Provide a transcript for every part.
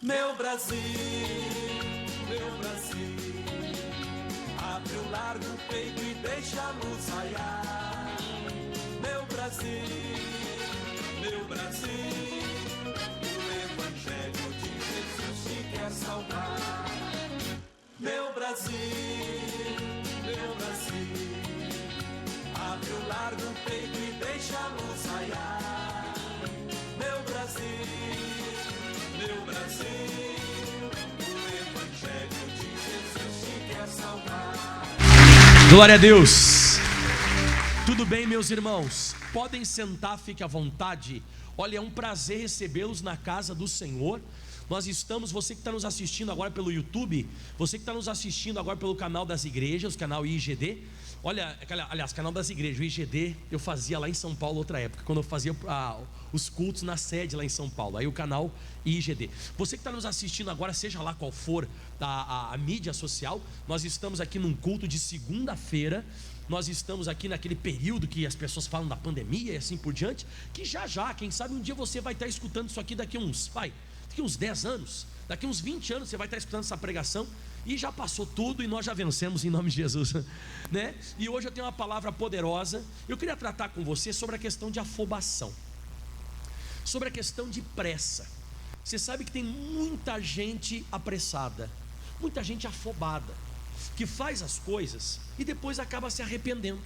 Meu Brasil, abre o largo peito e deixa a luz raiar. Meu Brasil, o Evangelho de Jesus te quer salvar. Meu Brasil, abre o largo peito e deixa a luz raiar. Meu Brasil, o Evangelho de Jesus te quer salvar. Glória a Deus. Tudo bem, meus irmãos? Podem sentar, fique à vontade. Olha, é um prazer recebê-los na casa do Senhor. Nós estamos, você que está nos assistindo agora pelo YouTube, você que está nos assistindo agora pelo canal das igrejas, canal IGD. Olha, aliás, canal das igrejas, o IGD eu fazia lá em São Paulo outra época, quando eu fazia os cultos na sede lá em São Paulo. Aí o canal IGD. Você que está nos assistindo agora, seja lá qual for a mídia social, nós estamos aqui num culto de segunda-feira. Nós estamos aqui naquele período que as pessoas falam da pandemia e assim por diante, que já, quem sabe um dia você vai estar escutando isso aqui daqui uns 10 anos, daqui uns 20 anos você vai estar escutando essa pregação e já passou tudo e nós já vencemos em nome de Jesus, né? E hoje eu tenho uma palavra poderosa. Eu queria tratar com você sobre a questão de afobação, sobre a questão de pressa. Você sabe que tem muita gente apressada, muita gente afobada, que faz as coisas e depois acaba se arrependendo.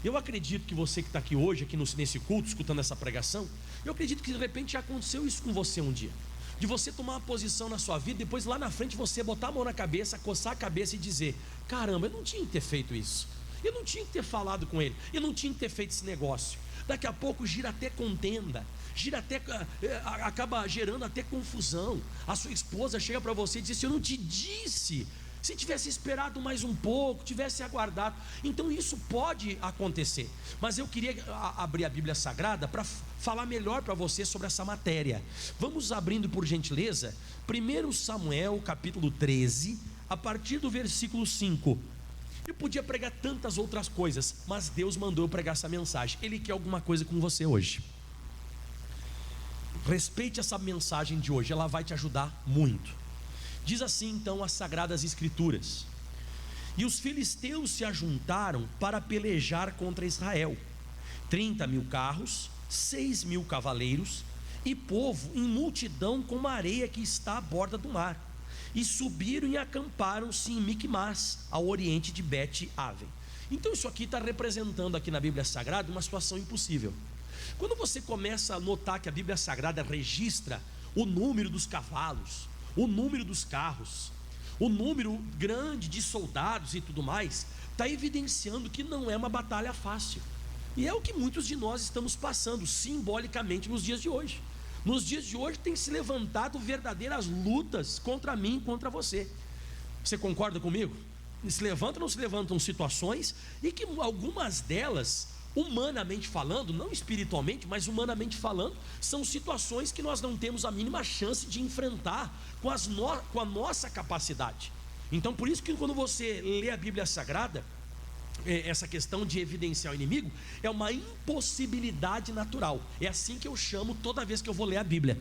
Eu acredito que você que está aqui hoje, aqui nesse culto, escutando essa pregação, eu acredito que de repente já aconteceu isso com você um dia, de você tomar uma posição na sua vida, depois lá na frente você botar a mão na cabeça, coçar a cabeça e dizer: caramba, eu não tinha que ter feito isso, eu não tinha que ter falado com ele, eu não tinha que ter feito esse negócio. Daqui a pouco gira até contenda, acaba gerando até confusão. A sua esposa chega para você e diz assim: eu não te disse, se tivesse esperado mais um pouco, tivesse aguardado. Então isso pode acontecer. Mas eu queria abrir a Bíblia Sagrada para falar melhor para você sobre essa matéria. Vamos abrindo, por gentileza, 1 Samuel capítulo 13, a partir do versículo 5. Eu podia pregar tantas outras coisas, mas Deus mandou eu pregar essa mensagem. Ele quer alguma coisa com você hoje. Respeite essa mensagem de hoje, ela vai te ajudar muito. Diz assim então as Sagradas Escrituras: e os filisteus se ajuntaram para pelejar contra Israel, 30.000 carros, 6.000 cavaleiros, e povo em multidão como a areia que está à borda do mar. E subiram e acamparam-se em Micmas, ao oriente de Bet-Aven. Então isso aqui está representando aqui na Bíblia Sagrada uma situação impossível. Quando você começa a notar que a Bíblia Sagrada registra o número dos cavalos, o número dos carros, o número grande de soldados e tudo mais, está evidenciando que não é uma batalha fácil. E é o que muitos de nós estamos passando simbolicamente nos dias de hoje. Nos dias de hoje tem se levantado verdadeiras lutas contra mim e contra você. Você concorda comigo? Se levantam ou não se levantam situações, e que algumas delas, humanamente falando, não espiritualmente, mas humanamente falando, são situações que nós não temos a mínima chance de enfrentar com a nossa capacidade. Então por isso que quando você lê a Bíblia Sagrada, essa questão de evidenciar o inimigo é uma impossibilidade natural. É assim que eu chamo toda vez que eu vou ler a Bíblia.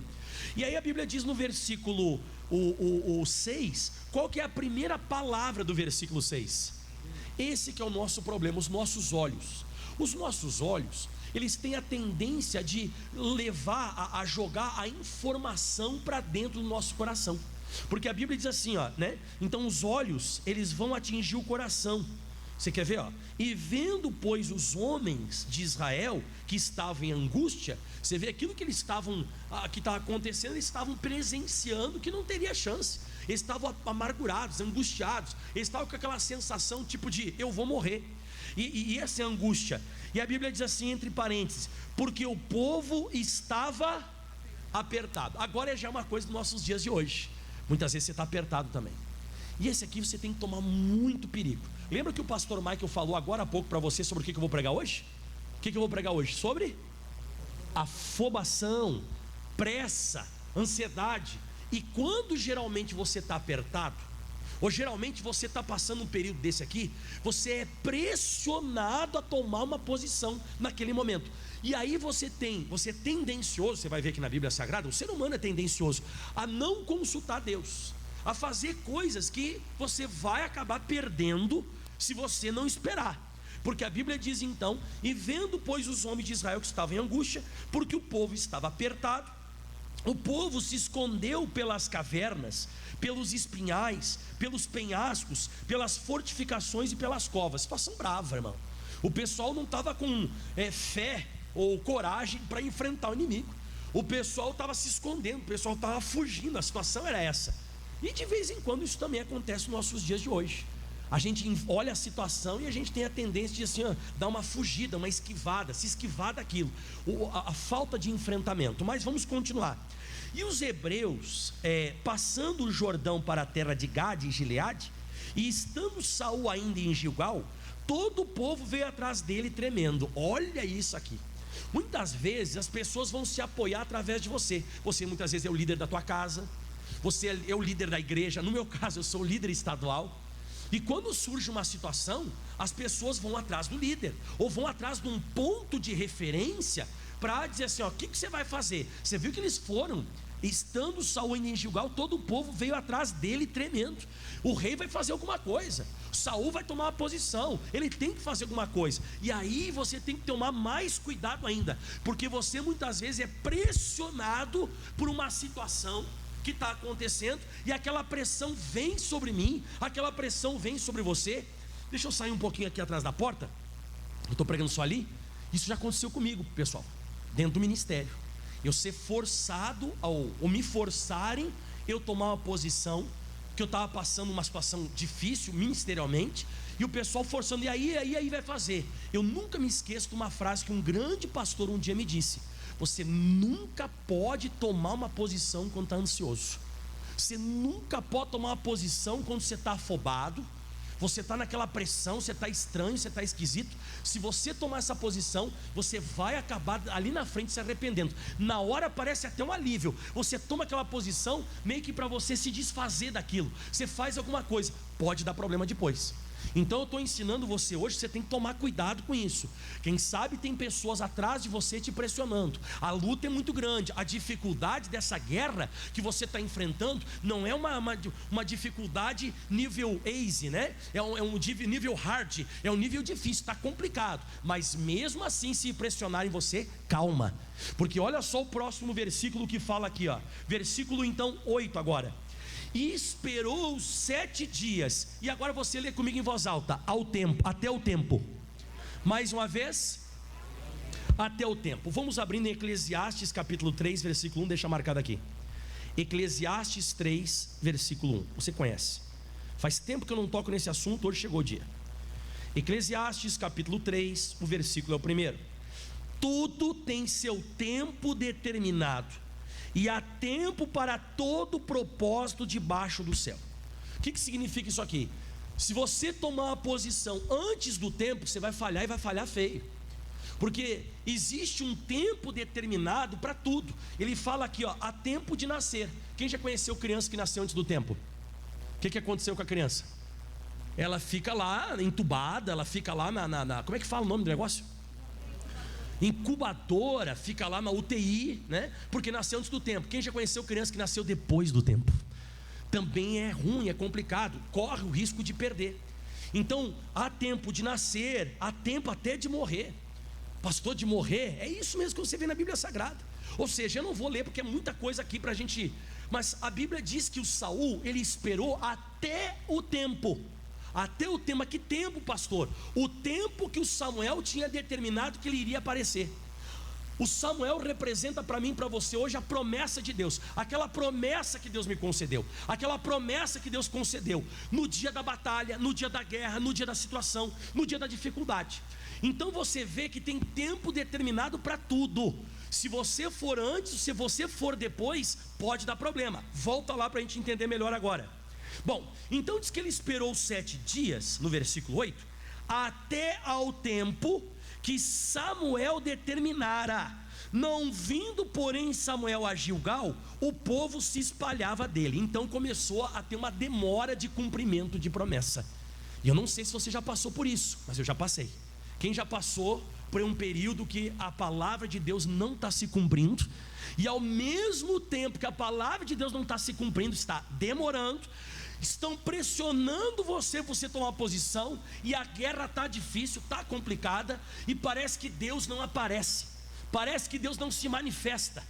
E aí a Bíblia diz no versículo 6, qual que é a primeira palavra do versículo 6? Esse que é o nosso problema, os nossos olhos. Os nossos olhos, eles têm a tendência de levar a jogar a informação para dentro do nosso coração. Porque a Bíblia diz assim, né? Então os olhos, eles vão atingir o coração. Você quer ver? E vendo, pois, os homens de Israel que estavam em angústia, você vê aquilo que eles estavam, que estava acontecendo, eles estavam presenciando que não teria chance. Eles estavam amargurados, angustiados, eles estavam com aquela sensação tipo de eu vou morrer. E essa é a angústia. E a Bíblia diz assim, entre parênteses: porque o povo estava apertado. Agora já é uma coisa dos nossos dias de hoje. Muitas vezes você está apertado também. E esse aqui você tem que tomar muito perigo. Lembra que o pastor Michael falou agora há pouco para você sobre o que eu vou pregar hoje? O que eu vou pregar hoje? Sobre afobação, pressa, ansiedade. E quando geralmente você está apertado, ou geralmente você está passando um período desse aqui, você é pressionado a tomar uma posição naquele momento. E aí você é tendencioso, você vai ver aqui na Bíblia Sagrada, o ser humano é tendencioso a não consultar Deus, a fazer coisas que você vai acabar perdendo se você não esperar. Porque a Bíblia diz então: e vendo pois os homens de Israel que estavam em angústia, porque o povo estava apertado, o povo se escondeu pelas cavernas, pelos espinhais, pelos penhascos, pelas fortificações e pelas covas. Situação brava, irmão. O pessoal não estava com fé ou coragem para enfrentar o inimigo. O pessoal estava se escondendo, o pessoal estava fugindo. A situação era essa. E de vez em quando isso também acontece nos nossos dias de hoje. A gente olha a situação e a gente tem a tendência de assim, dar uma fugida, uma esquivada, se esquivar daquilo, a falta de enfrentamento. Mas vamos continuar. E os hebreus, passando o Jordão para a terra de Gade e Gileade, e estando Saul ainda em Gilgal, todo o povo veio atrás dele tremendo. Olha isso aqui. Muitas vezes as pessoas vão se apoiar através de você. Você muitas vezes é o líder da tua casa, você é o líder da igreja. No meu caso, eu sou o líder estadual. E quando surge uma situação, as pessoas vão atrás do líder, ou vão atrás de um ponto de referência, para dizer assim, o que você vai fazer? Você viu que eles foram, estando Saul em Gilgal, todo o povo veio atrás dele tremendo. O rei vai fazer alguma coisa, Saul vai tomar uma posição, ele tem que fazer alguma coisa. E aí você tem que tomar mais cuidado ainda, porque você muitas vezes é pressionado por uma situação que está acontecendo, e aquela pressão vem sobre mim, aquela pressão vem sobre você. Deixa eu sair um pouquinho aqui atrás da porta, eu estou pregando só ali. Isso já aconteceu comigo, pessoal, dentro do ministério. Eu ser forçado, ou me forçarem eu tomar uma posição, que eu estava passando uma situação difícil ministerialmente, e o pessoal forçando, e aí vai fazer. Eu nunca me esqueço de uma frase que um grande pastor um dia me disse: você nunca pode tomar uma posição quando está ansioso. Você nunca pode tomar uma posição quando você está afobado. Você está naquela pressão, você está estranho, você está esquisito. Se você tomar essa posição, você vai acabar ali na frente se arrependendo. Na hora parece até um alívio. Você toma aquela posição meio que para você se desfazer daquilo. Você faz alguma coisa, pode dar problema depois. Então eu estou ensinando você hoje, você tem que tomar cuidado com isso. Quem sabe tem pessoas atrás de você te pressionando. A luta é muito grande. A dificuldade dessa guerra que você está enfrentando não é uma dificuldade nível easy, né? É um nível hard, é um nível difícil, está complicado. Mas mesmo assim, se pressionarem você, calma. Porque olha só o próximo versículo que fala aqui, versículo então 8 agora. E esperou 7 dias. E agora você lê comigo em voz alta: até o tempo. Mais uma vez, até o tempo. Vamos abrindo em Eclesiastes capítulo 3, versículo 1, deixa marcado aqui. Eclesiastes 3, versículo 1. Você conhece. Faz tempo que eu não toco nesse assunto, hoje chegou o dia. Eclesiastes capítulo 3, o versículo é o primeiro. Tudo tem seu tempo determinado, e há tempo para todo propósito debaixo do céu. O que significa isso aqui? Se você tomar uma posição antes do tempo, você vai falhar, e vai falhar feio. Porque existe um tempo determinado para tudo. Ele fala aqui, há tempo de nascer. Quem já conheceu criança que nasceu antes do tempo? O que aconteceu com a criança? Ela fica lá entubada, ela fica lá como é que fala o nome do negócio? Incubadora, fica lá na UTI, né? Porque nasceu antes do tempo. Quem já conheceu criança que nasceu depois do tempo? Também é ruim, é complicado, corre o risco de perder. Então, há tempo de nascer, há tempo até de morrer. Pastor, de morrer? É isso mesmo que você vê na Bíblia Sagrada. Ou seja, eu não vou ler porque é muita coisa aqui para a gente. Mas a Bíblia diz que o Saul, ele esperou até o tempo. Até o tempo, que tempo, pastor? O tempo que o Samuel tinha determinado que ele iria aparecer. O Samuel representa para mim e para você hoje a promessa de Deus. Aquela promessa que Deus me concedeu. Aquela promessa que Deus concedeu no dia da batalha, no dia da guerra, no dia da situação, no dia da dificuldade. Então você vê que tem tempo determinado para tudo. Se você for antes, se você for depois, pode dar problema. Volta lá para a gente entender melhor agora. Bom, então diz que ele esperou 7 dias, no versículo 8, até ao tempo que Samuel determinara. Não vindo, porém, Samuel a Gilgal, o povo se espalhava dele. Então começou a ter uma demora de cumprimento de promessa. E eu não sei se você já passou por isso, mas eu já passei. Quem já passou por um período que a palavra de Deus não está se cumprindo, e ao mesmo tempo que a palavra de Deus não está se cumprindo, está demorando, estão pressionando você tomar posição, e a guerra está difícil, está complicada, e parece que Deus não aparece, parece que Deus não se manifesta.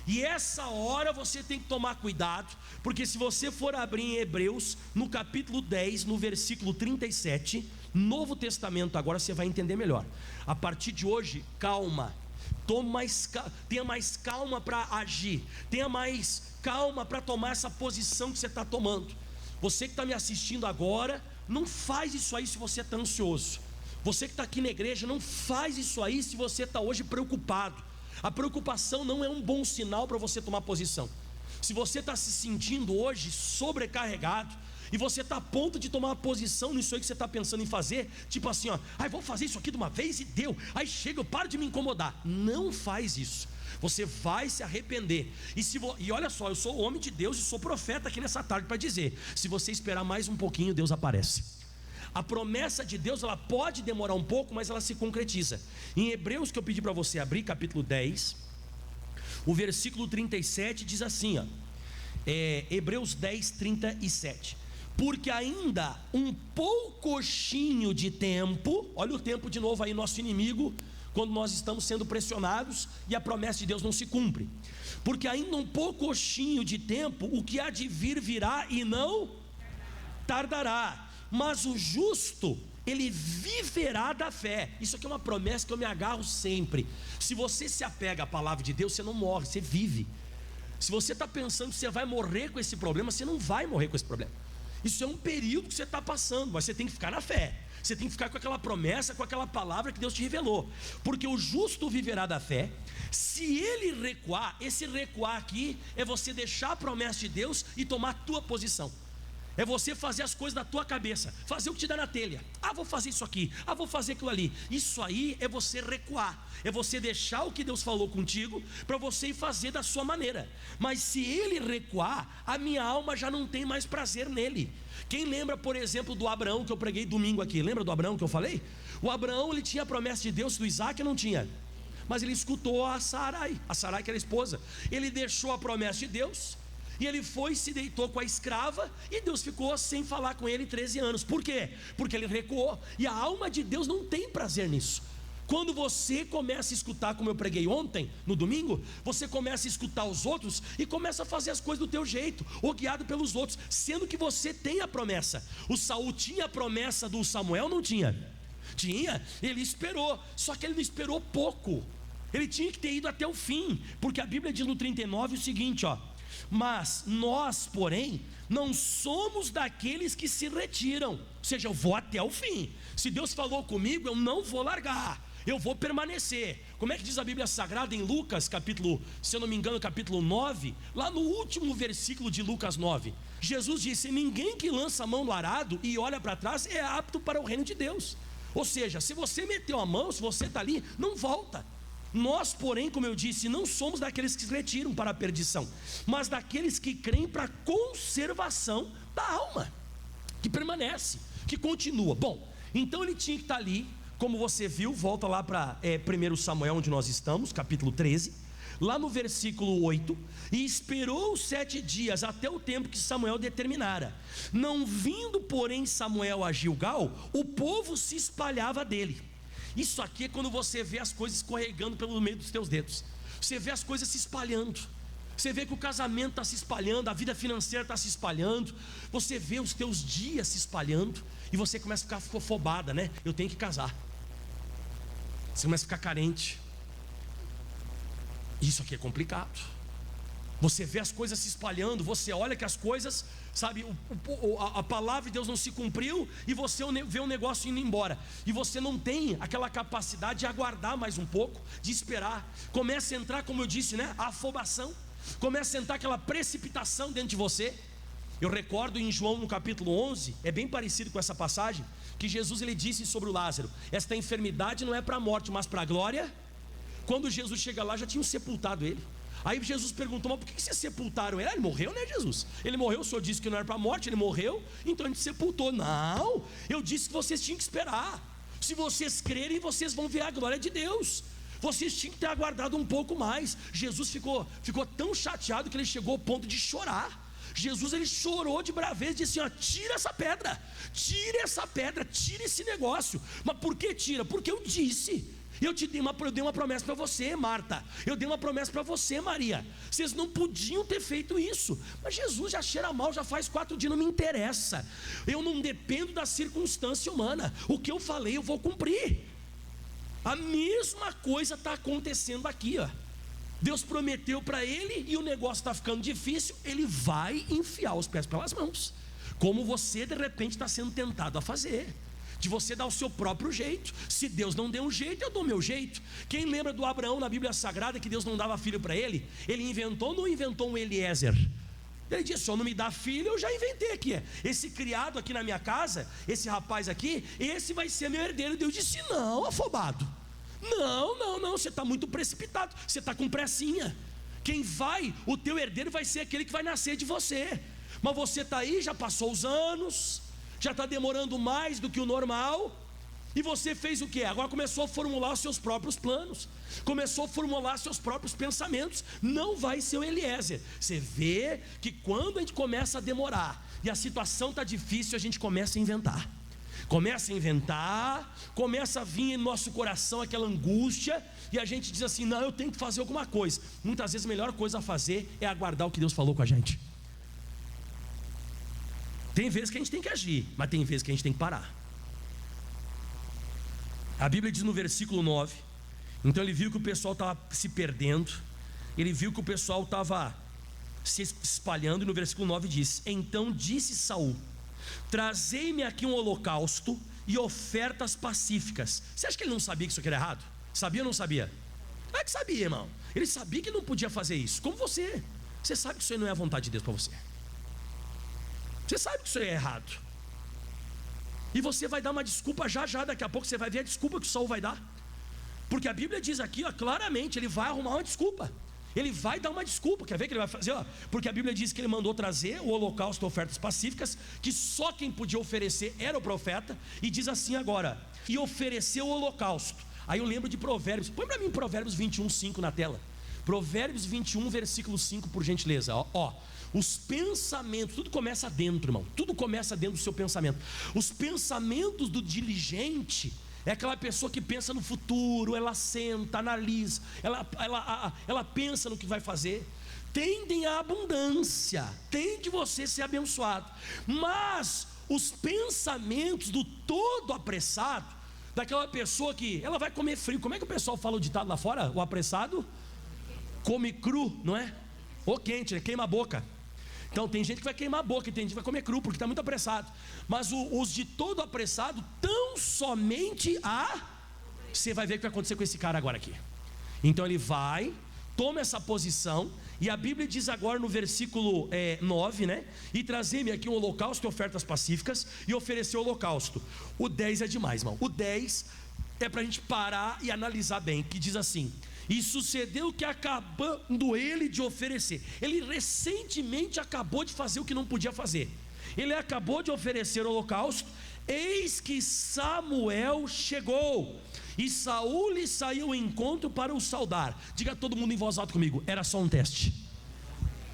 E essa hora você tem que tomar cuidado, porque se você for abrir em Hebreus, no capítulo 10, no versículo 37, Novo Testamento, agora você vai entender melhor. A partir de hoje, calma, tenha mais calma para agir, tenha mais calma para tomar essa posição que você está tomando. Você que está me assistindo agora, não faz isso aí se você está ansioso. Você que está aqui na igreja, não faz isso aí se você está hoje preocupado. A preocupação não é um bom sinal para você tomar posição. Se você está se sentindo hoje sobrecarregado, e você está a ponto de tomar uma posição nisso aí que você está pensando em fazer, tipo assim, vou fazer isso aqui de uma vez e deu, aí chega, eu paro de me incomodar. Não faz isso, você vai se arrepender. E olha só, eu sou homem de Deus e sou profeta aqui nessa tarde para dizer: se você esperar mais um pouquinho, Deus aparece. A promessa de Deus, ela pode demorar um pouco, mas ela se concretiza. Em Hebreus, que eu pedi para você abrir, capítulo 10, o versículo 37 diz assim, Hebreus 10, 37: porque ainda um poucochinho de tempo, olha o tempo de novo aí, nosso inimigo, quando nós estamos sendo pressionados e a promessa de Deus não se cumpre. Porque ainda um poucochinho de tempo, o que há de vir virá e não tardará, mas o justo, ele viverá da fé. Isso aqui é uma promessa que eu me agarro sempre. Se você se apega à palavra de Deus, você não morre, você vive. Se você está pensando que você vai morrer com esse problema, você não vai morrer com esse problema. Isso é um período que você está passando, mas você tem que ficar na fé. Você tem que ficar com aquela promessa, com aquela palavra que Deus te revelou. Porque o justo viverá da fé. Se ele recuar, esse recuar aqui é você deixar a promessa de Deus e tomar a tua posição. É você fazer as coisas da tua cabeça, fazer o que te dá na telha. Vou fazer isso aqui, vou fazer aquilo ali. Isso aí é você recuar, é você deixar o que Deus falou contigo para você ir fazer da sua maneira. Mas se ele recuar, a minha alma já não tem mais prazer nele. Quem lembra, por exemplo, do Abraão que eu preguei domingo aqui? Lembra do Abraão que eu falei? O Abraão, ele tinha a promessa de Deus, do Isaac não tinha, mas ele escutou a Sarai que era a esposa. Ele deixou a promessa de Deus e ele foi e se deitou com a escrava, e Deus ficou sem falar com ele 13 anos. Por quê? Porque ele recuou. E a alma de Deus não tem prazer nisso. Quando você começa a escutar, como eu preguei ontem, no domingo, você começa a escutar os outros e começa a fazer as coisas do teu jeito, ou guiado pelos outros, sendo que você tem a promessa. O Saul tinha a promessa do Samuel, não tinha? Tinha, ele esperou, só que ele não esperou pouco. Ele tinha que ter ido até o fim, porque a Bíblia diz no 39 o seguinte, mas nós, porém, não somos daqueles que se retiram. Ou seja, eu vou até o fim. Se Deus falou comigo, eu não vou largar, eu vou permanecer. Como é que diz a Bíblia Sagrada em Lucas, capítulo, se eu não me engano, capítulo 9, lá no último versículo de Lucas 9, Jesus disse: ninguém que lança a mão no arado e olha para trás é apto para o reino de Deus. Ou seja, se você meteu a mão, se você está ali, não volta. Nós, porém, como eu disse, não somos daqueles que se retiram para a perdição, mas daqueles que creem para a conservação da alma, que permanece, que continua. Bom, então ele tinha que estar ali, como você viu, volta lá para 1 Samuel, onde nós estamos, capítulo 13, lá no versículo 8: e esperou 7 dias, até o tempo que Samuel determinara. Não vindo, porém, Samuel a Gilgal, o povo se espalhava dele. Isso aqui é quando você vê as coisas escorregando pelo meio dos teus dedos. Você vê as coisas se espalhando. Você vê que o casamento está se espalhando, a vida financeira está se espalhando. Você vê os teus dias se espalhando, e você começa a ficar afobada, né? Eu tenho que casar. Você começa a ficar carente. Isso aqui é complicado. Você vê as coisas se espalhando, você olha que as coisas, sabe, a palavra de Deus não se cumpriu, e você vê o negócio indo embora, e você não tem aquela capacidade de aguardar mais um pouco, de esperar. Começa a entrar, como eu disse, né, a afobação, começa a entrar aquela precipitação dentro de você. Eu recordo em João no capítulo 11, é bem parecido com essa passagem, que Jesus ele disse sobre o Lázaro: esta enfermidade não é para a morte, mas para a glória. Quando Jesus chega lá, já tinham sepultado ele. Aí Jesus perguntou: mas por que vocês sepultaram ele? Ele morreu, né, Jesus? Ele morreu, o senhor disse que não era para a morte, ele morreu, então a gente sepultou. Não, eu disse que vocês tinham que esperar. Se vocês crerem, vocês vão ver a glória de Deus. Vocês tinham que ter aguardado um pouco mais. Jesus ficou tão chateado que ele chegou ao ponto de chorar. Jesus, ele chorou de braveza e disse assim: ó, tira essa pedra, tira esse negócio. Mas por que tira? Porque eu disse. Eu dei uma promessa para você, Marta. Eu dei uma promessa para você, Maria. Vocês não podiam ter feito isso. Mas Jesus já cheira mal, já faz 4 dias, não me interessa. Eu não dependo da circunstância humana. O que eu falei, eu vou cumprir. A mesma coisa está acontecendo aqui, ó. Deus prometeu para ele e o negócio está ficando difícil. Ele vai enfiar os pés pelas mãos, como você de repente está sendo tentado a fazer, de você dar o seu próprio jeito. Se Deus não deu um jeito, eu dou o meu jeito. Quem lembra do Abraão na Bíblia Sagrada, que Deus não dava filho para ele? Ele inventou ou não inventou um Eliezer? Ele disse: se eu não me dá filho, eu já inventei aqui. Esse criado aqui na minha casa, esse rapaz aqui, esse vai ser meu herdeiro. Deus disse: não, afobado. Não, você está muito precipitado, você está com pressinha. O teu herdeiro vai ser aquele que vai nascer de você. Mas você está aí, já passou os anos, já está demorando mais do que o normal. E você fez o que? Agora começou a formular os seus próprios planos, começou a formular seus próprios pensamentos. Não vai ser o Eliezer. Você vê que quando a gente começa a demorar e a situação está difícil, a gente começa a inventar. Começa a vir em nosso coração aquela angústia, e a gente diz assim: não, eu tenho que fazer alguma coisa. Muitas vezes a melhor coisa a fazer é aguardar o que Deus falou com a gente. Tem vezes que a gente tem que agir, mas tem vezes que a gente tem que parar. A Bíblia diz no versículo 9: então ele viu que o pessoal estava se perdendo, ele viu que o pessoal estava se espalhando, e no versículo 9 diz: então disse Saul: trazei-me aqui um holocausto e ofertas pacíficas. Você acha que ele não sabia que isso aqui era errado? Sabia ou não sabia? É que sabia, irmão. Ele sabia que não podia fazer isso. Como você sabe que isso aí não é a vontade de Deus para você. Você sabe que isso aí é errado. E você vai dar uma desculpa já, daqui a pouco você vai ver a desculpa que o Saul vai dar. Porque a Bíblia diz aqui, ó, claramente, ele vai arrumar uma desculpa. Ele vai dar uma desculpa. Quer ver que ele vai fazer? Ó, porque a Bíblia diz que ele mandou trazer o holocausto, ofertas pacíficas, que só quem podia oferecer era o profeta. E diz assim agora: e ofereceu o holocausto. Aí eu lembro de Provérbios. Põe para mim Provérbios 21:5 na tela. Provérbios 21, versículo 5, por gentileza. Ó, os pensamentos, tudo começa dentro, irmão. Tudo começa dentro do seu pensamento. Os pensamentos do diligente é aquela pessoa que pensa no futuro, ela senta, analisa, ela pensa no que vai fazer. Tendem à abundância, tende você ser abençoado. Mas os pensamentos do todo apressado, daquela pessoa que ela vai comer frio. Como é que o pessoal fala o ditado lá fora? O apressado come cru, não é? Ou quente, né? Queima a boca. Então tem gente que vai queimar a boca e tem gente que vai comer cru porque está muito apressado. Mas os de todo apressado, tão somente você vai ver o que vai acontecer com esse cara agora aqui. Então ele vai, toma essa posição, e a Bíblia diz agora no versículo 9, né? E trazer-me aqui um holocausto e ofertas pacíficas, e oferecer o holocausto. O 10 é demais, irmão. O 10 é para a gente parar e analisar bem, que diz assim: e sucedeu que, acabando ele de oferecer, ele recentemente acabou de fazer o que não podia fazer. Ele acabou de oferecer o holocausto. Eis que Samuel chegou, e Saul lhe saiu ao encontro para o saudar. Diga todo mundo em voz alta comigo: era só um teste.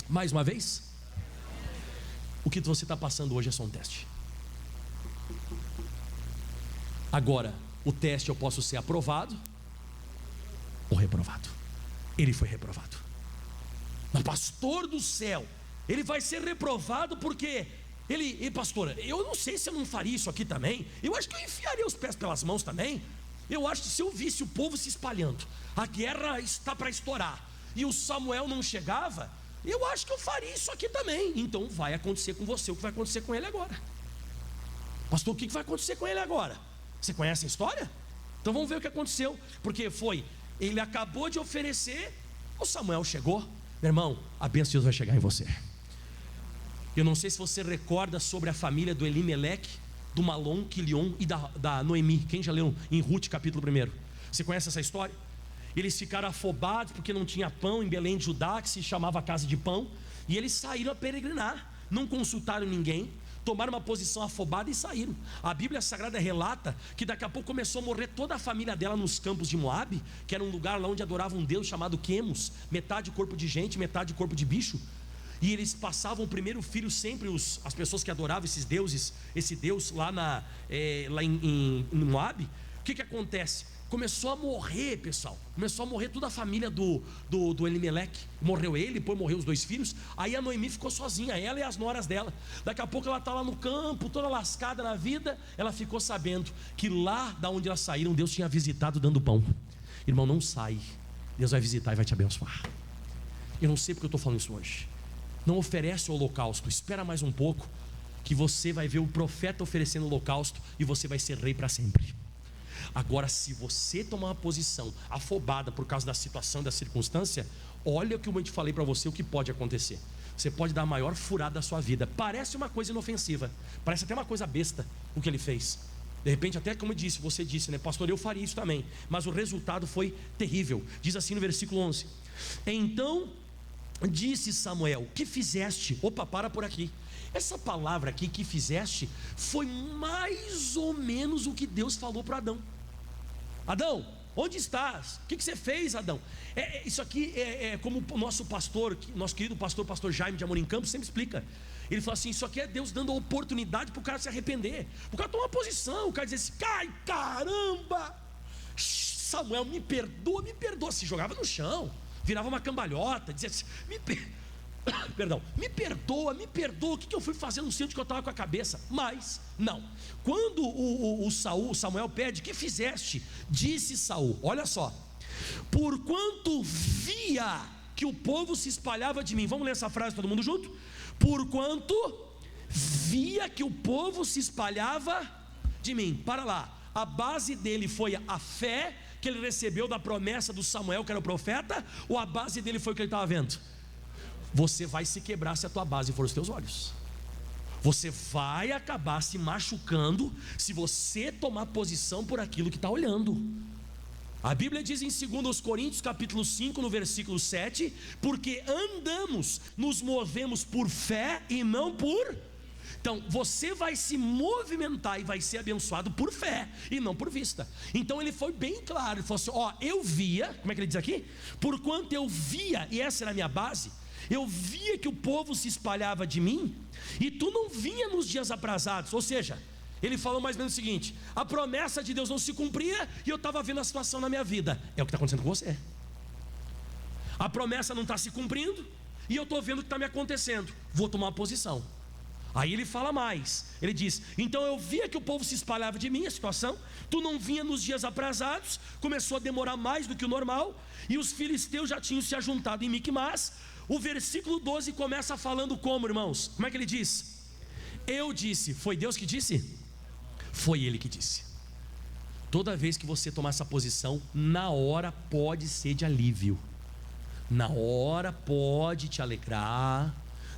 Mais uma vez, o que você está passando hoje é só um teste. Agora, o teste eu posso ser aprovado ou reprovado. Ele foi reprovado. Mas pastor do céu, ele vai ser reprovado porque pastora, eu não sei se eu não faria isso aqui também. Eu acho que eu enfiaria os pés pelas mãos também. Eu acho que se eu visse o povo se espalhando, a guerra está para estourar, e o Samuel não chegava, eu acho que eu faria isso aqui também. Então vai acontecer com você o que vai acontecer com ele agora. Pastor, o que vai acontecer com ele agora? Você conhece a história? Então vamos ver o que aconteceu. Porque ele acabou de oferecer, o Samuel chegou. Meu irmão, a bênção de Deus vai chegar em você. Eu não sei se você recorda sobre a família do Elimeleque, do Malom, Quilion e da Noemi. Quem já leu em Ruth capítulo 1? Você conhece essa história? Eles ficaram afobados porque não tinha pão em Belém de Judá, que se chamava Casa de Pão. E eles saíram a peregrinar, não consultaram ninguém, tomaram uma posição afobada e saíram. A Bíblia Sagrada relata que daqui a pouco começou a morrer toda a família dela nos campos de Moabe, que era um lugar lá onde adorava um deus chamado Quemos, metade corpo de gente, metade corpo de bicho. E eles passavam o primeiro filho sempre, as pessoas que adoravam esses deuses, esse deus lá em Moabe. O que acontece? Começou a morrer, pessoal. Começou a morrer toda a família do Elimeleque. Morreu ele, depois morreu os 2 filhos. Aí a Noemi ficou sozinha, ela e as noras dela. Daqui a pouco ela está lá no campo, toda lascada na vida. Ela ficou sabendo que lá da onde elas saíram, Deus tinha visitado dando pão. Irmão, não sai. Deus vai visitar e vai te abençoar. Eu não sei porque eu estou falando isso hoje. Não oferece o holocausto. Espera mais um pouco, que você vai ver o profeta oferecendo o holocausto e você vai ser rei para sempre. Agora, se você tomar uma posição afobada por causa da situação, da circunstância, olha o que eu te falei para você, o que pode acontecer. Você pode dar a maior furada da sua vida. Parece uma coisa inofensiva, parece até uma coisa besta o que ele fez. De repente, até como você disse, né, pastor, eu faria isso também. Mas o resultado foi terrível. Diz assim no versículo 11: Então disse Samuel, que fizeste? Opa, para por aqui. Essa palavra aqui, que fizeste, foi mais ou menos o que Deus falou para Adão. Adão, onde estás? O que você fez, Adão? Isso aqui é como o nosso pastor, nosso querido pastor Jaime de Amorim Campos sempre explica. Ele fala assim, isso aqui é Deus dando a oportunidade para o cara se arrepender, para o cara tomar uma posição, o cara dizer assim, ai caramba, Samuel, me perdoa, se jogava no chão, virava uma cambalhota, dizia assim, me perdoa, o que eu fui fazer, não sei onde que eu estava com a cabeça. Mas, não, quando Samuel pede, que fizeste? Disse Saul, olha só, porquanto via que o povo se espalhava de mim. Vamos ler essa frase todo mundo junto? Porquanto via que o povo se espalhava de mim. Para lá, a base dele foi a fé que ele recebeu da promessa do Samuel, que era o profeta, ou a base dele foi o que ele estava vendo? Você vai se quebrar se a tua base for os teus olhos. Você vai acabar se machucando se você tomar posição por aquilo que está olhando. A Bíblia diz em 2 Coríntios capítulo 5, no versículo 7, porque andamos, nos movemos por fé e não por... Então você vai se movimentar e vai ser abençoado por fé e não por vista. Então ele foi bem claro, ele falou assim, eu via, como é que ele diz aqui? Porquanto eu via, e essa era a minha base, eu via que o povo se espalhava de mim, e tu não vinha nos dias aprazados. Ou seja, ele falou mais ou menos o seguinte, a promessa de Deus não se cumpria, e eu estava vendo a situação na minha vida. É o que está acontecendo com você. A promessa não está se cumprindo, e eu estou vendo o que está me acontecendo. Vou tomar uma posição. Aí ele fala mais, ele diz, então eu via que o povo se espalhava de mim, a situação, tu não vinha nos dias aprazados, começou a demorar mais do que o normal, e os filisteus já tinham se ajuntado em Miquimás. O versículo 12 começa falando como, irmãos? Como é que ele diz? Eu disse, foi Deus que disse? Foi Ele que disse. Toda vez que você tomar essa posição, na hora pode ser de alívio, na hora pode te alegrar,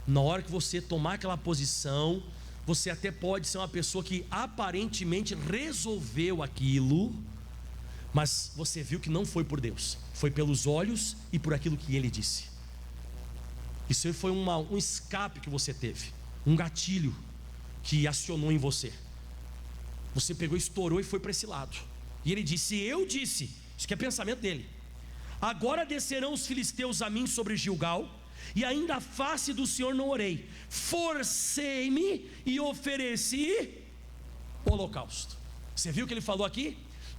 na hora que você tomar aquela posição, você até pode ser uma pessoa que aparentemente resolveu aquilo, mas você viu que não foi por Deus, foi pelos olhos e por aquilo que Ele disse. Isso foi um escape que você teve, um gatilho que acionou em você. Você pegou, estourou e foi para esse lado. E ele disse, eu disse, isso que é pensamento dele, agora descerão os filisteus a mim sobre Gilgal, e ainda a face do Senhor não orei, forcei-me e ofereci holocausto. Você viu o que ele falou aqui?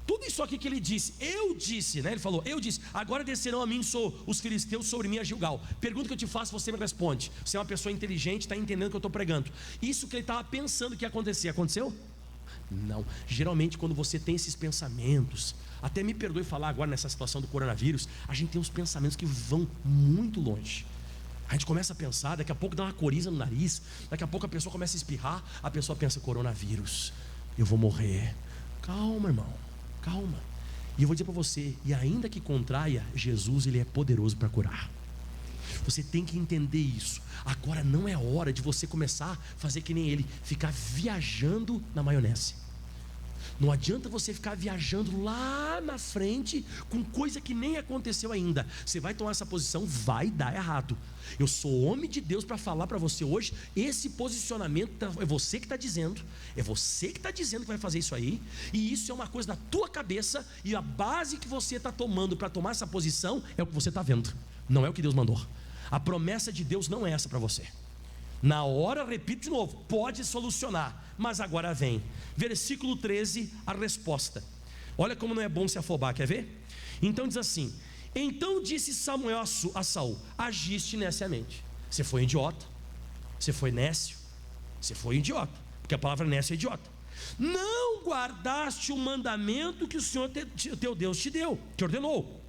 Tudo isso aqui que ele disse, eu disse, né? Ele falou, eu disse, agora descerão a mim os filisteus sobre mim a Gilgal. Pergunta que eu te faço, você me responde. Você é uma pessoa inteligente, está entendendo o que eu estou pregando. Isso que ele estava pensando que ia acontecer, aconteceu? Não. Geralmente quando você tem esses pensamentos, até me perdoe falar agora nessa situação do coronavírus, a gente tem uns pensamentos que vão muito longe. A gente começa a pensar, daqui a pouco dá uma coriza no nariz, daqui a pouco a pessoa começa a espirrar, a pessoa pensa, coronavírus, eu vou morrer. Calma, irmão, calma. E eu vou dizer para você, e ainda que contraia, Jesus, Ele é poderoso para curar. Você tem que entender isso. Agora não é hora de você começar a fazer que nem ele, ficar viajando na maionese. Não adianta você ficar viajando lá na frente com coisa que nem aconteceu ainda. Você vai tomar essa posição, vai dar errado. Eu sou homem de Deus para falar para você hoje. Esse posicionamento é você que está dizendo. É você que está dizendo que vai fazer isso aí. E isso é uma coisa da tua cabeça. E a base que você está tomando para tomar essa posição é o que você está vendo. Não é o que Deus mandou. A promessa de Deus não é essa para você. Na hora, repito de novo, pode solucionar, mas agora vem, versículo 13, a resposta. Olha como não é bom se afobar, quer ver? Então diz assim: então disse Samuel a Saul: agiste neciamente. Você foi idiota, você foi nécio, você foi idiota, porque a palavra nécio é idiota. Não guardaste o mandamento que o Senhor teu Deus te deu, te ordenou.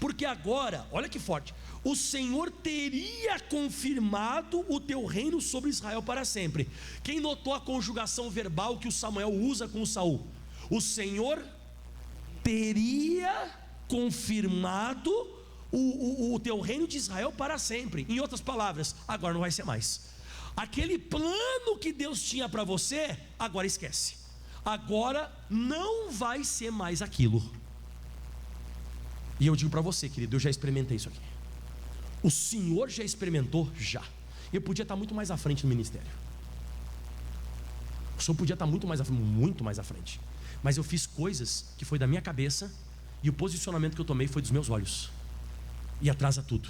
Porque agora, olha que forte, o Senhor teria confirmado o teu reino sobre Israel para sempre. Quem notou a conjugação verbal que o Samuel usa com o Saul? O Senhor teria confirmado o teu reino de Israel para sempre. Em outras palavras, agora não vai ser mais. Aquele plano que Deus tinha para você, agora esquece. Agora não vai ser mais aquilo. E eu digo para você, querido, eu já experimentei isso aqui. O Senhor já experimentou? Já. Eu podia estar muito mais à frente no ministério. O Senhor podia estar muito mais à frente. Mas eu fiz coisas que foi da minha cabeça, e o posicionamento que eu tomei foi dos meus olhos. E atrasa tudo.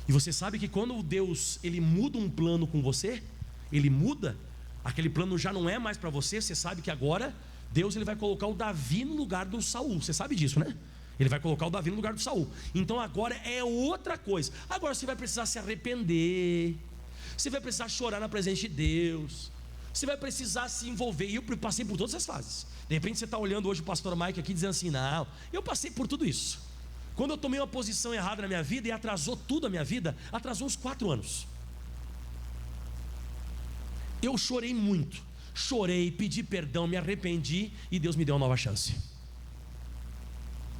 E você sabe que quando Deus, Ele muda um plano com você, Ele muda, aquele plano já não é mais para você. Você sabe que agora Deus, Ele vai colocar o Davi no lugar do Saul. Você sabe disso, né? Ele vai colocar o Davi no lugar do Saul. Então agora é outra coisa. Agora você vai precisar se arrepender. Você vai precisar chorar na presença de Deus. Você vai precisar se envolver. E eu passei por todas as fases. De repente você está olhando hoje o pastor Mike aqui dizendo assim: não, eu passei por tudo isso. Quando eu tomei uma posição errada na minha vida e atrasou tudo a minha vida, atrasou uns 4 anos. Eu chorei muito. Chorei, pedi perdão, me arrependi e Deus me deu uma nova chance.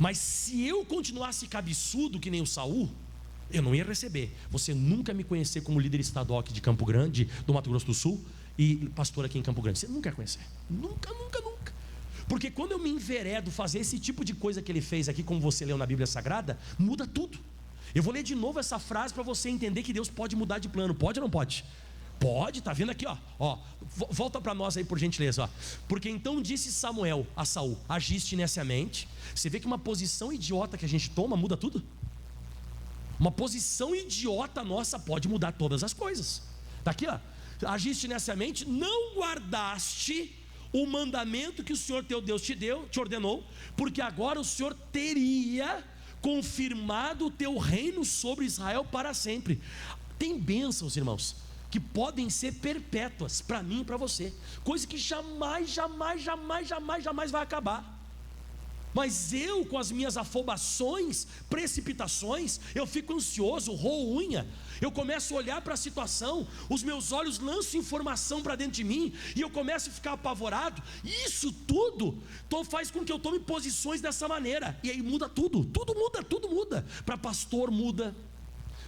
Mas se eu continuasse cabeçudo que nem o Saul, eu não ia receber. Você nunca me conhecer como líder estadual aqui de Campo Grande, do Mato Grosso do Sul, e pastor aqui em Campo Grande. Você nunca ia conhecer. Nunca, nunca, nunca. Porque quando eu me enveredo fazer esse tipo de coisa que ele fez aqui, como você leu na Bíblia Sagrada, muda tudo. Eu vou ler de novo essa frase para você entender que Deus pode mudar de plano. Pode ou não pode? Pode, tá vendo aqui, ó. Volta para nós aí por gentileza, ó. Porque então disse Samuel a Saul: agiste neciamente. Você vê que uma posição idiota que a gente toma muda tudo. Uma posição idiota nossa pode mudar todas as coisas. Tá aqui, ó. Agiste neciamente, não guardaste o mandamento que o Senhor teu Deus te ordenou, porque agora o Senhor teria confirmado o teu reino sobre Israel para sempre. Tem bênçãos, irmãos, que podem ser perpétuas para mim e para você, coisa que jamais vai acabar. Mas eu, com as minhas afobações, precipitações, eu fico ansioso, roo unha, eu começo a olhar para a situação, os meus olhos lançam informação para dentro de mim, e eu começo a ficar apavorado. Isso tudo faz com que eu tome posições dessa maneira, e aí muda tudo, tudo muda. Para pastor muda,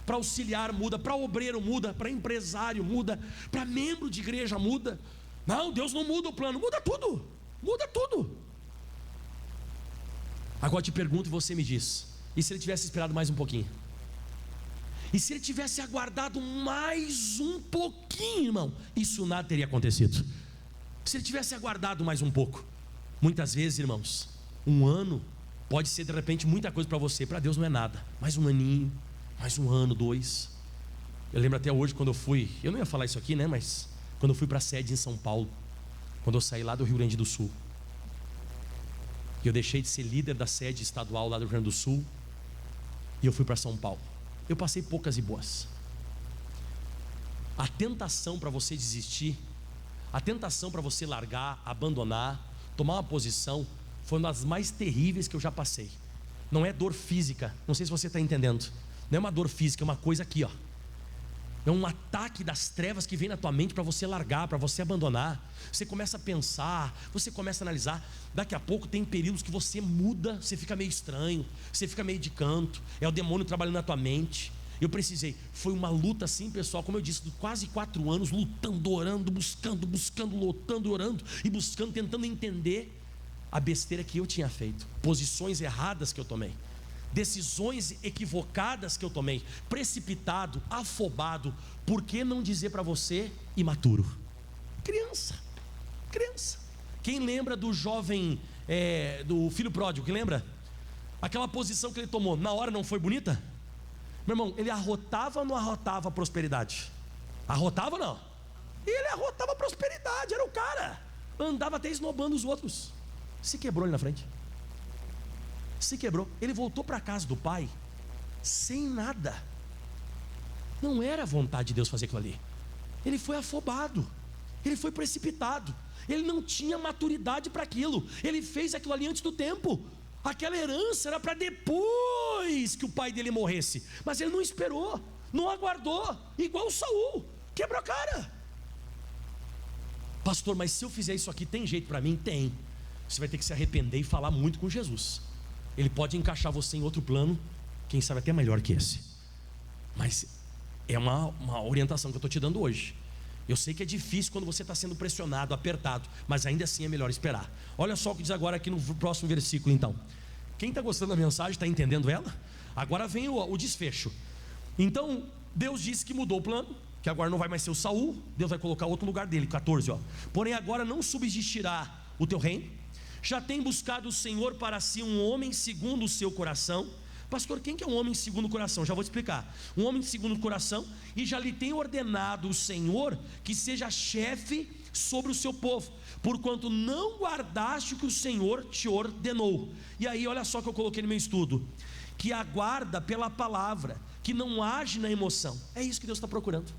para auxiliar muda, para obreiro muda, para empresário muda, para membro de igreja muda. Não, Deus não muda o plano, muda tudo. Agora eu te pergunto e você me diz: e se ele tivesse esperado mais um pouquinho? E se ele tivesse aguardado mais um pouquinho, irmão? Isso nada teria acontecido. Se ele tivesse aguardado mais um pouco. Muitas vezes, irmãos, um ano pode ser de repente muita coisa para você, para Deus não é nada. Mais um aninho, mais um ano, 2. Eu lembro até hoje quando eu fui, eu não ia falar isso aqui, né? Mas quando eu fui para a sede em São Paulo, quando eu saí lá do Rio Grande do Sul, e eu deixei de ser líder da sede estadual lá do Rio Grande do Sul, e eu fui para São Paulo. Eu passei poucas e boas. A tentação para você desistir, a tentação para você largar, abandonar, tomar uma posição, foi uma das mais terríveis que eu já passei. Não é dor física, não sei se você está entendendo. Não é uma dor física, é uma coisa aqui, ó. É um ataque das trevas que vem na tua mente para você largar, para você abandonar. Você começa a pensar, você começa a analisar. Daqui a pouco tem períodos que você muda, você fica meio estranho, você fica meio de canto. É o demônio trabalhando na tua mente. Eu precisei, foi uma luta assim, pessoal, como eu disse, de quase 4 anos, lutando, orando, buscando, lutando, orando e buscando, tentando entender a besteira que eu tinha feito, posições erradas que eu tomei, decisões equivocadas que eu tomei, precipitado, afobado. Por que não dizer para você, imaturo? Criança. Quem lembra do jovem, do filho pródigo, quem lembra? Aquela posição que ele tomou, na hora não foi bonita? Meu irmão, ele arrotava ou não arrotava a prosperidade? Arrotava ou não? Ele arrotava a prosperidade, era o cara. Andava até esnobando os outros. Se quebrou ali na frente. Se quebrou. Ele voltou para a casa do pai sem nada. Não era vontade de Deus fazer aquilo ali. Ele foi afobado. Ele foi precipitado. Ele não tinha maturidade para aquilo. Ele fez aquilo ali antes do tempo. Aquela herança era para depois que o pai dele morresse. Mas ele não esperou, não aguardou. Igual o Saul, quebrou a cara. Pastor, mas se eu fizer isso aqui, tem jeito para mim? Tem. Você vai ter que se arrepender e falar muito com Jesus. Ele pode encaixar você em outro plano, quem sabe até melhor que esse. Mas é uma orientação que eu estou te dando hoje. Eu sei que é difícil quando você está sendo pressionado, apertado, mas ainda assim é melhor esperar. Olha só o que diz agora aqui no próximo versículo então. Quem está gostando da mensagem, está entendendo ela? Agora vem o desfecho. Então Deus disse que mudou o plano, que agora não vai mais ser o Saul, Deus vai colocar outro lugar dele, 14 ó. Porém agora não subsistirá o teu reino. Já tem buscado o Senhor para si um homem segundo o seu coração. Pastor, quem que é um homem segundo o coração? Já vou te explicar. Um homem segundo o coração, e já lhe tem ordenado o Senhor que seja chefe sobre o seu povo, porquanto não guardaste o que o Senhor te ordenou. E aí olha só que eu coloquei no meu estudo: que aguarda pela palavra, que não age na emoção. É isso que Deus está procurando.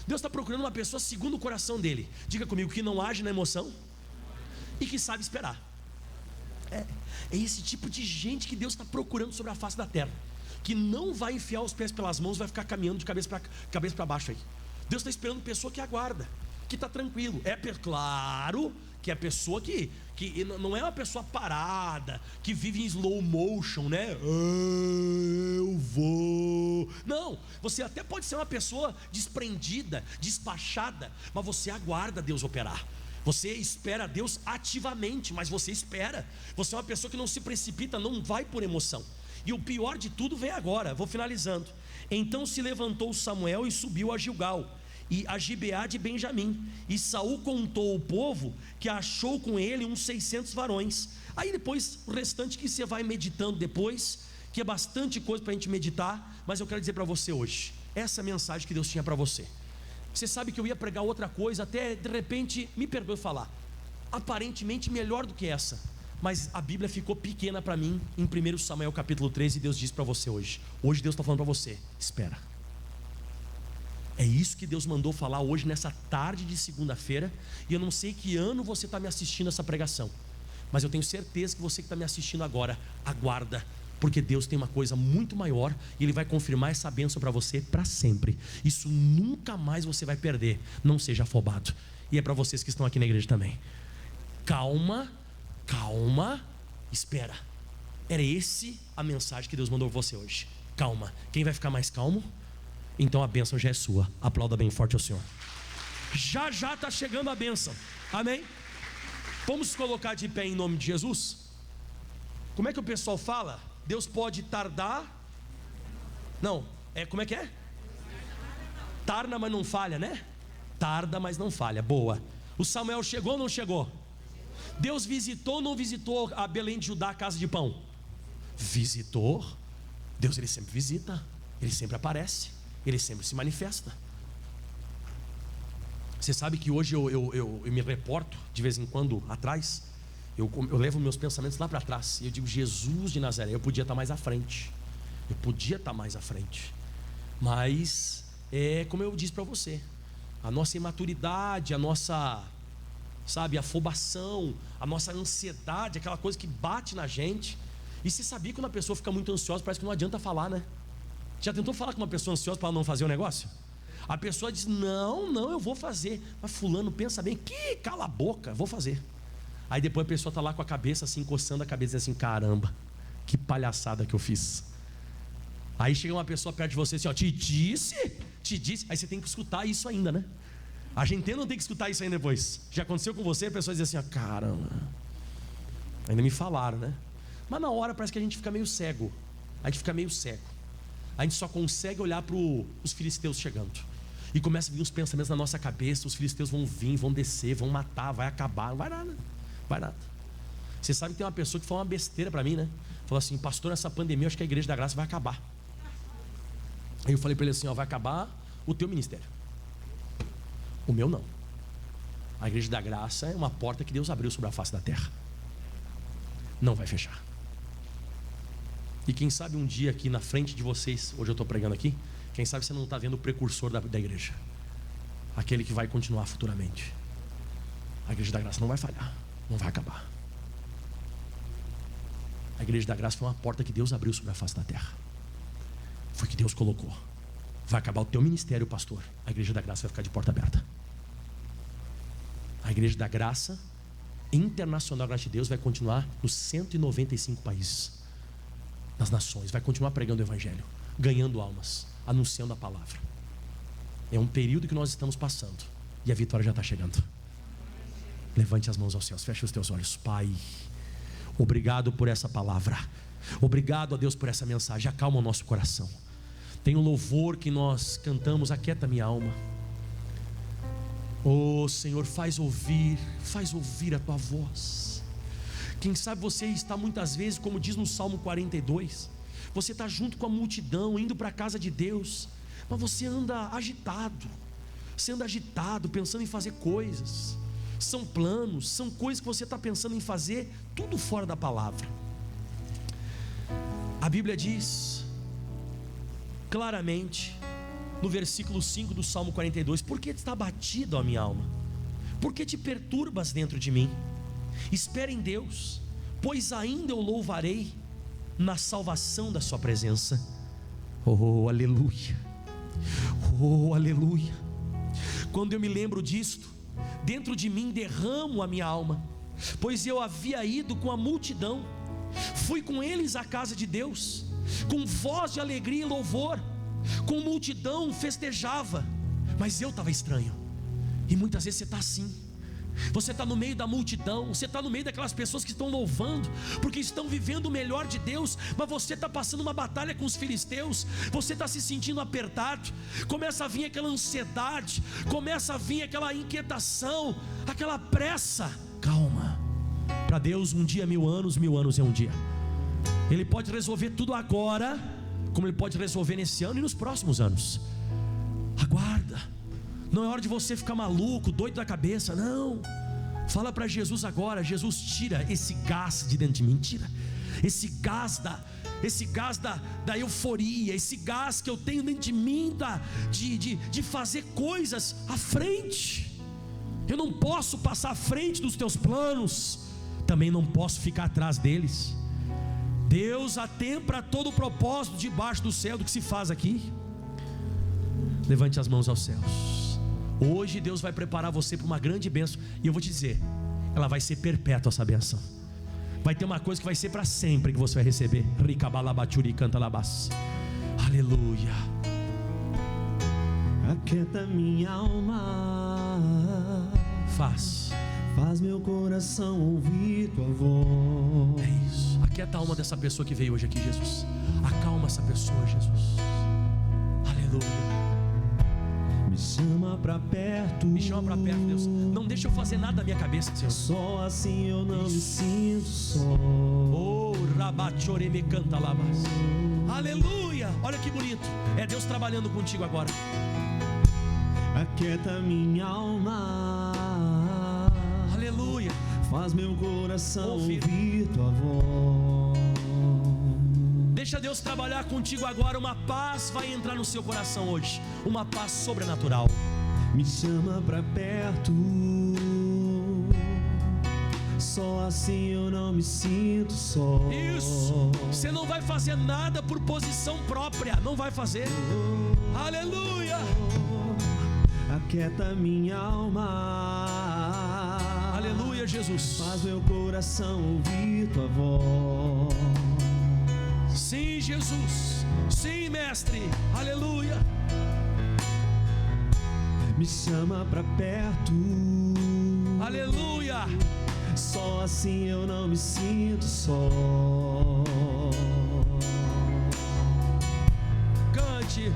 Deus está procurando uma pessoa segundo o coração dele. Diga comigo, que não age na emoção e que sabe esperar. É esse tipo de gente que Deus está procurando sobre a face da terra, que não vai enfiar os pés pelas mãos, vai ficar caminhando de cabeça para baixo aí. Deus está esperando pessoa que aguarda, que está tranquilo. Claro que é a pessoa que não é uma pessoa parada, que vive em slow motion, né? Eu vou. Não, você até pode ser uma pessoa desprendida, despachada, mas você aguarda Deus operar. Você espera Deus ativamente, mas você espera. Você é uma pessoa que não se precipita, não vai por emoção. E o pior de tudo vem agora, vou finalizando. Então se levantou Samuel e subiu a Gilgal, e a Gibeá de Benjamim. E Saul contou ao povo que achou com ele uns 600 varões. Aí depois o restante que você vai meditando depois, que é bastante coisa para a gente meditar. Mas eu quero dizer para você hoje, essa mensagem que Deus tinha para você. Você sabe que eu ia pregar outra coisa, até de repente, me perdoe falar, aparentemente melhor do que essa, mas a Bíblia ficou pequena para mim em 1 Samuel capítulo 13, e Deus diz para você hoje Deus está falando para você, espera. É isso que Deus mandou falar hoje nessa tarde de segunda-feira. E eu não sei que ano você está me assistindo essa pregação, mas eu tenho certeza que você que está me assistindo agora, aguarda, porque Deus tem uma coisa muito maior, e Ele vai confirmar essa bênção para você para sempre. Isso nunca mais você vai perder. Não seja afobado. E é para vocês que estão aqui na igreja também. Calma, espera. Era esse a mensagem que Deus mandou para você hoje. Calma. Quem vai ficar mais calmo? Então a bênção já é sua. Aplauda bem forte ao Senhor. Já está chegando a bênção. Amém? Vamos colocar de pé em nome de Jesus. Como é que o pessoal fala? Deus pode tardar. Não, como é que é? Tarda, mas não falha, né? Tarda, mas não falha, boa. O Samuel chegou ou não chegou? Deus visitou ou não visitou a Belém de Judá, a casa de pão? Visitou. Deus, Ele sempre visita, Ele sempre aparece, Ele sempre se manifesta. Você sabe que hoje eu me reporto de vez em quando atrás. Eu levo meus pensamentos lá para trás, e eu digo, Jesus de Nazaré, eu podia estar mais à frente. Mas como eu disse para você, a nossa imaturidade, a nossa, afobação, a nossa ansiedade, aquela coisa que bate na gente. E você sabia que quando a pessoa fica muito ansiosa, parece que não adianta falar, né? Já tentou falar com uma pessoa ansiosa para ela não fazer o negócio? A pessoa diz, não, eu vou fazer. Mas fulano pensa bem, cala a boca, vou fazer. Aí depois a pessoa está lá com a cabeça assim, coçando a cabeça e diz assim, caramba, que palhaçada que eu fiz. Aí chega uma pessoa perto de você assim, ó, te disse. Aí você tem que escutar isso ainda, né? A gente não tem que escutar isso ainda depois. Já aconteceu com você, a pessoa diz assim, ó, caramba, ainda me falaram, né? Mas na hora parece que a gente fica meio cego. A gente só consegue olhar para os filisteus chegando. E começa a vir uns pensamentos na nossa cabeça. Os filisteus vão vir, vão descer, vão matar, vai acabar. Não vai nada. Você sabe que tem uma pessoa que falou uma besteira para mim, né? Falou assim, pastor, nessa pandemia eu acho que a Igreja da Graça vai acabar. Aí eu falei para ele assim, ó, vai acabar o teu ministério. O meu não. A Igreja da Graça é uma porta que Deus abriu sobre a face da terra. Não vai fechar. E quem sabe um dia aqui na frente de vocês, hoje eu estou pregando aqui, quem sabe você não está vendo o precursor da igreja, aquele que vai continuar futuramente. A Igreja da Graça não vai falhar, não vai acabar. A Igreja da Graça foi uma porta que Deus abriu sobre a face da terra. Foi que Deus colocou. Vai acabar o teu ministério, pastor. A Igreja da Graça vai ficar de porta aberta. A Igreja da Graça Internacional Graça de Deus vai continuar nos 195 países, nas nações. Vai continuar pregando o Evangelho, ganhando almas, anunciando a palavra. É um período que nós estamos passando e a vitória já está chegando. Levante as mãos aos céus, feche os teus olhos. Pai, obrigado por essa palavra. Obrigado a Deus por essa mensagem. Acalma o nosso coração. Tem um louvor que nós cantamos, aquieta minha alma. Oh Senhor, faz ouvir a tua voz. Quem sabe você está muitas vezes, como diz no Salmo 42, você está junto com a multidão, indo para a casa de Deus, mas você anda agitado, pensando em fazer coisas. São planos, são coisas que você está pensando em fazer, tudo fora da palavra. A Bíblia diz claramente no versículo 5 do Salmo 42: por que está abatido a minha alma? Por que te perturbas dentro de mim? Espera em Deus, pois ainda eu louvarei na salvação da sua presença. Oh, aleluia. Oh, aleluia. Quando eu me lembro disto, dentro de mim derramo a minha alma, pois eu havia ido com a multidão, fui com eles à casa de Deus, com voz de alegria e louvor, com multidão festejava, mas eu estava estranho. E muitas vezes você está assim, você está no meio da multidão, você está no meio daquelas pessoas que estão louvando, porque estão vivendo o melhor de Deus, mas você está passando uma batalha com os filisteus, você está se sentindo apertado, começa a vir aquela ansiedade, começa a vir aquela inquietação, aquela pressa. Calma, para Deus um dia é 1000 anos, 1000 anos é um dia. Ele pode resolver tudo agora, como Ele pode resolver nesse ano e nos próximos anos. Aguarda. Não é hora de você ficar maluco, doido da cabeça, não. Fala para Jesus agora: Jesus, tira esse gás de dentro de mim, tira esse gás da euforia, esse gás que eu tenho dentro de mim, de fazer coisas à frente. Eu não posso passar à frente dos teus planos, também não posso ficar atrás deles. Deus há tempo para todo o propósito debaixo do céu do que se faz aqui. Levante as mãos aos céus. Hoje Deus vai preparar você para uma grande bênção, e eu vou te dizer, ela vai ser perpétua essa bênção. Vai ter uma coisa que vai ser para sempre que você vai receber. Aleluia. Aquieta minha alma, faz meu coração ouvir tua voz. É isso. Aquieta a alma dessa pessoa que veio hoje aqui, Jesus. Acalma essa pessoa, Jesus. Aleluia. Me chama pra perto, Deus. Não deixa eu fazer nada da minha cabeça, Senhor. Só assim eu não me sinto só. Oh, rabachore me canta labas. Aleluia. Olha que bonito. É Deus trabalhando contigo agora. Aquieta minha alma. Aleluia. Faz meu coração ouvir tua voz. Deixa Deus trabalhar contigo agora. Uma paz vai entrar no seu coração hoje, uma paz sobrenatural. Me chama pra perto, só assim eu não me sinto só. Isso. Você não vai fazer nada por posição própria, não vai fazer. Aleluia. Aquieta minha alma. Aleluia, Jesus. Faz meu coração ouvir tua voz. Sim, Jesus. Sim, mestre, aleluia. Me chama pra perto, Aleluia. só assim eu não me sinto só. Cante.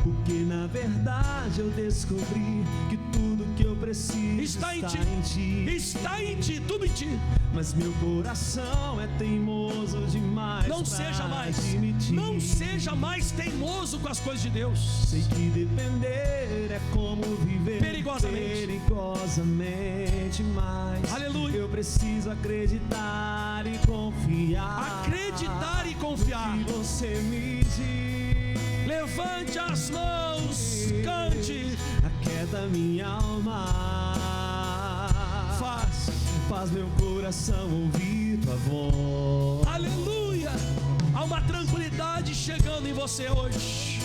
Porque na verdade eu descobri que tudo que eu preciso Está em ti. Está em ti, tudo em ti. Mas meu coração é teimoso demais. Não pra seja mais, admitir. não seja mais teimoso com as coisas de Deus. Sei que depender é como viver Perigosamente. mas Aleluia. eu preciso acreditar e confiar. Acreditar e confiar. No que você me diz. Levante as mãos, cante. Aquieta minha alma. Faz meu coração ouvir tua voz. Aleluia. Há uma tranquilidade chegando em você hoje.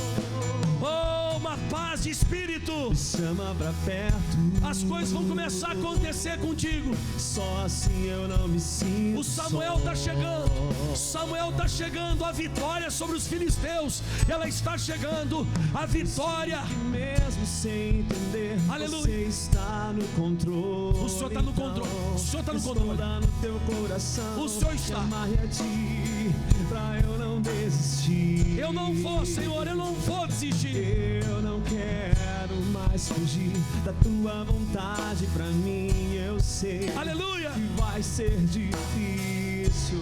Oh, uma paz de espírito. Me chama pra perto. As coisas vão começar a acontecer contigo. Só assim eu não me sinto. O Samuel está chegando. Samuel está chegando. A vitória sobre os filisteus, ela está chegando. A vitória. Mesmo sem entender, Aleluia. você está no controle. O Senhor está no controle. O Senhor está no controle. No teu coração. O Senhor está. Amarre a ti, pra eu não desistir. Eu não vou, Senhor, eu não vou desistir. Eu não quero mais fugir da tua vontade pra mim. Eu sei. Aleluia. Que vai ser difícil,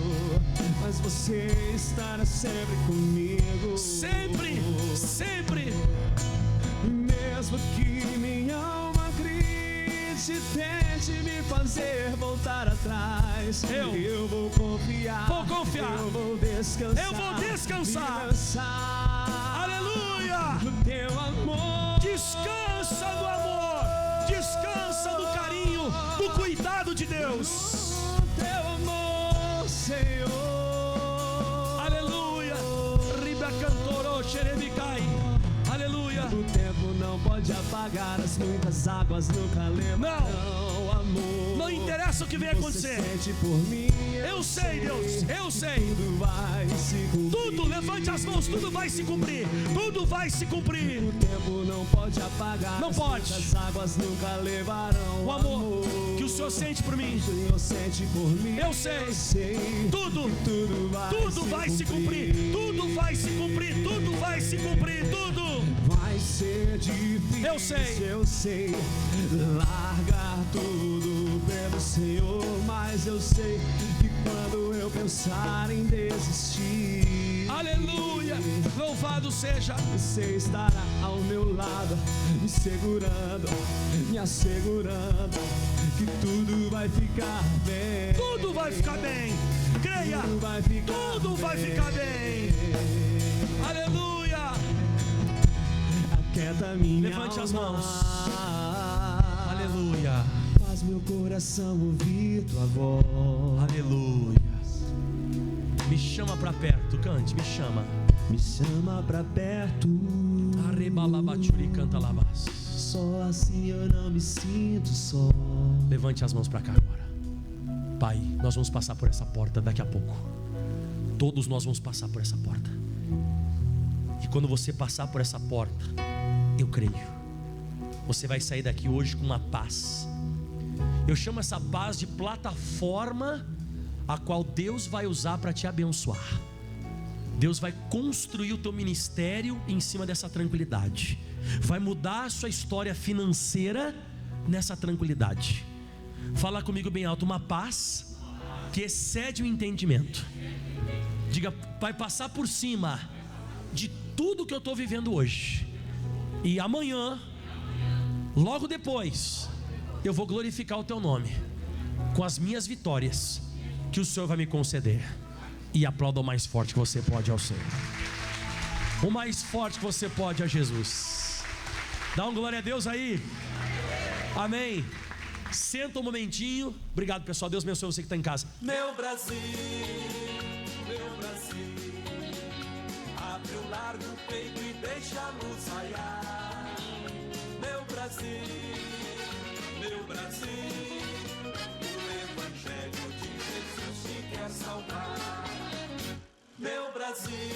mas você estará sempre comigo. Sempre, sempre. Mesmo que minha alma grite, tente me fazer voltar atrás, eu vou confiar. Vou confiar. Eu vou descansar. Eu vou descansar. Aleluia. No teu amor. Descansa no amor. Descansa no carinho, no cuidado de Deus. Teu amor, Senhor. Aleluia. Riba cantorou, xerebicai. Aleluia. O tempo não pode apagar as muitas águas, nunca levarão amor. Não interessa o que vem acontecer. Por mim, eu sei, Deus, eu sei. Tudo vai se cumprir. Tudo, levante as mãos, tudo vai se cumprir. Tudo vai se cumprir. O tempo não pode apagar. Não pode. As águas nunca levarão o amor que o Senhor sente por mim. O Senhor sente por mim. Eu sei. Tudo vai se cumprir. Tudo vai se cumprir. Tudo vai se cumprir. Tudo vai ser difícil. Eu sei. Largar tudo pelo Senhor, mas eu sei que quando eu pensar em desistir, aleluia, louvado seja. Você estará ao meu lado, me segurando, me assegurando que tudo vai ficar bem. Tudo vai ficar bem. Creia. Tudo vai ficar bem. Aleluia. Aquieta minha Levante alma. as mãos. Aleluia. Faz meu coração ouvir tua voz. Aleluia. Me chama pra perto, cante, me chama. Me chama pra perto. Arrebalabachuri canta labás. Só assim eu não me sinto só. Levante as mãos pra cá agora. Pai, nós vamos passar por essa porta daqui a pouco. Todos nós vamos passar por essa porta. E quando você passar por essa porta, eu creio, você vai sair daqui hoje com uma paz. Eu chamo essa paz de plataforma a qual Deus vai usar para te abençoar. Deus vai construir o teu ministério em cima dessa tranquilidade. Vai mudar a sua história financeira nessa tranquilidade. Fala comigo bem alto, uma paz que excede o entendimento. Diga, vai passar por cima de tudo que eu estou vivendo hoje. E amanhã, logo depois, eu vou glorificar o teu nome com as minhas vitórias que o Senhor vai me conceder. E aplauda o mais forte que você pode ao Senhor. O mais forte que você pode a Jesus. Dá um glória a Deus aí. Amém. Senta um momentinho. Obrigado, pessoal. Deus abençoe você que está em casa. Meu Brasil, abre o largo peito e deixa a luz raiar. Meu Brasil, o Evangelho de Jesus te quer salvar. Meu Brasil,